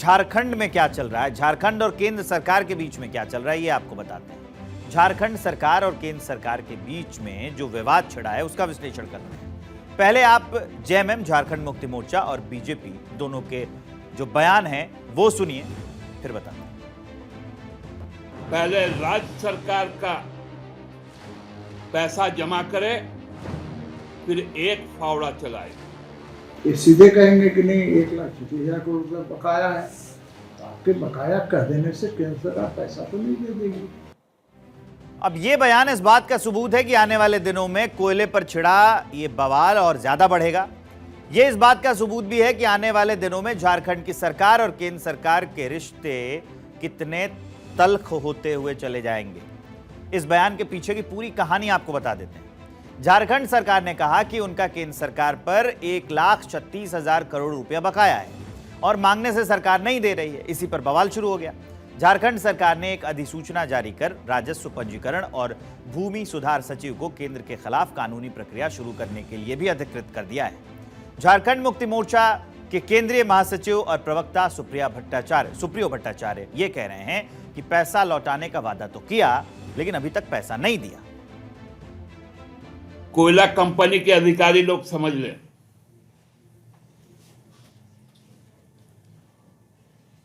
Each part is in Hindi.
झारखंड में क्या चल रहा है, झारखंड और केंद्र सरकार के बीच में क्या चल रहा है, ये आपको बताते हैं। झारखंड सरकार और केंद्र सरकार के बीच में जो विवाद छिड़ा है उसका विश्लेषण करते हैं। पहले आप जेएमएम झारखंड मुक्ति मोर्चा और बीजेपी दोनों के जो बयान हैं वो सुनिए, फिर बताते हैं। पहले राज्य सरकार का पैसा जमा करे, फिर एक फावड़ा चलाए। ये सीधे कहेंगे कि नहीं 1,36,000 करोड़ रुपया बकाया है, तो आपके बकाया कह देने से केंद्र सरकार पैसा तो नहीं दे देगी। अब ये बयान इस बात का सबूत है कि आने वाले दिनों में कोयले पर छिड़ा ये बवाल और ज्यादा बढ़ेगा। ये इस बात का सबूत भी है कि आने वाले दिनों में झारखंड की सरकार और केंद्र सरकार के रिश्ते कितने तल्ख होते हुए चले जाएंगे। इस बयान के पीछे की पूरी कहानी आपको बता देते हैं। झारखंड सरकार ने कहा कि उनका केंद्र सरकार पर 1,36,000 करोड़ रुपया बकाया है और मांगने से सरकार नहीं दे रही है। इसी पर बवाल शुरू हो गया। झारखंड सरकार ने एक अधिसूचना जारी कर राजस्व पंजीकरण और भूमि सुधार सचिव को केंद्र के खिलाफ कानूनी प्रक्रिया शुरू करने के लिए भी अधिकृत कर दिया है। झारखंड मुक्ति मोर्चा के केंद्रीय महासचिव और प्रवक्ता सुप्रियो भट्टाचार्य ये कह रहे हैं कि पैसा लौटाने का वादा तो किया, लेकिन अभी तक पैसा नहीं दिया। कोयला कंपनी के अधिकारी लोग समझ लें,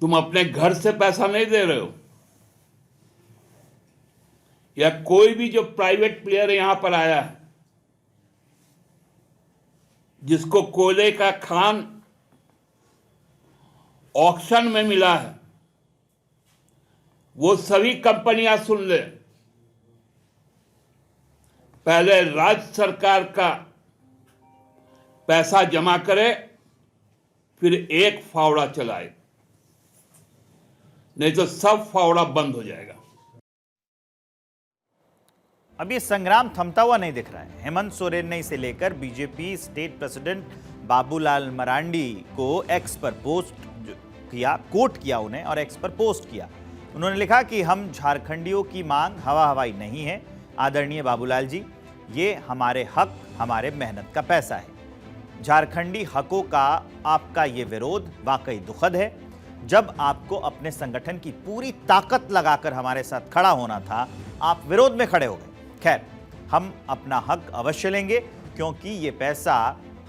तुम अपने घर से पैसा नहीं दे रहे हो, या कोई भी जो प्राइवेट प्लेयर यहां पर आया है जिसको कोयले का खान ऑक्शन में मिला है, वो सभी कंपनियां सुन ले। पहले राज्य सरकार का पैसा जमा करे, फिर एक फावड़ा चलाए, नहीं तो सब फावड़ा बंद हो जाएगा। अब ये संग्राम थमता हुआ नहीं दिख रहा है। हेमंत सोरेन ने इसे लेकर BJP state president Babulal Marandi को एक्स पर पोस्ट किया, कोट किया उन्हें और एक्स पर पोस्ट किया। उन्होंने लिखा कि हम झारखंडियों की मांग हवा हवाई नहीं है। आदरणीय बाबूलाल जी, ये हमारे हक, हमारे मेहनत का पैसा है। झारखंडी हकों का आपका ये विरोध वाकई दुखद है। जब आपको अपने संगठन की पूरी ताकत लगाकर हमारे साथ खड़ा होना था, आप विरोध में खड़े हो गए। खैर, हम अपना हक अवश्य लेंगे, क्योंकि ये पैसा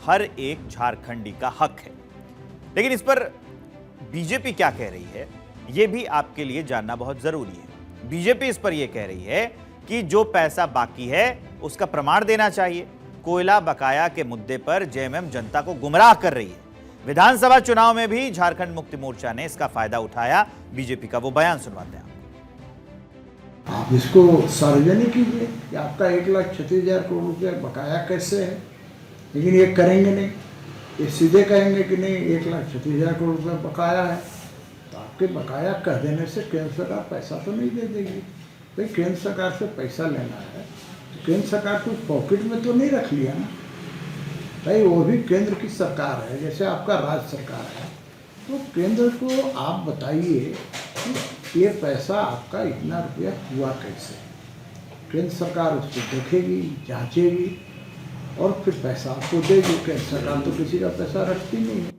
हर एक झारखंडी का हक है। लेकिन इस पर बीजेपी क्या कह रही है, ये भी आपके लिए जानना बहुत जरूरी है। बीजेपी इस पर यह कह रही है कि जो पैसा बाकी है उसका प्रमाण देना चाहिए। कोयला बकाया के मुद्दे पर जेएमएम जनता को गुमराह कर रही है। विधानसभा चुनाव में भी झारखंड मुक्ति मोर्चा ने इसका फायदा उठाया। बीजेपी का वो बयान सुनवाते हैं। आप इसको सार्वजनिक कीजिए कि आपका 1,36,000 करोड़ रुपया बकाया कैसे है, लेकिन ये करेंगे नहीं। ये सीधे कहेंगे कि नहीं 1,36,000 करोड़ रुपया बकाया है, तो आपके बकाया कह देने से केंद्र सरकार पैसा तो नहीं दे देगी। भाई केंद्र सरकार से पैसा लेना है तो केंद्र सरकार को पॉकेट में तो नहीं रख लिया ना भाई, वो भी केंद्र की सरकार है, जैसे आपका राज्य सरकार है। तो केंद्र को आप बताइए कि ये पैसा आपका इतना रुपया हुआ कैसे। केंद्र सरकार उसको देखेगी, जांचेगी और फिर पैसा आपको देगी। केंद्र सरकार तो किसी का पैसा रखती नहीं है।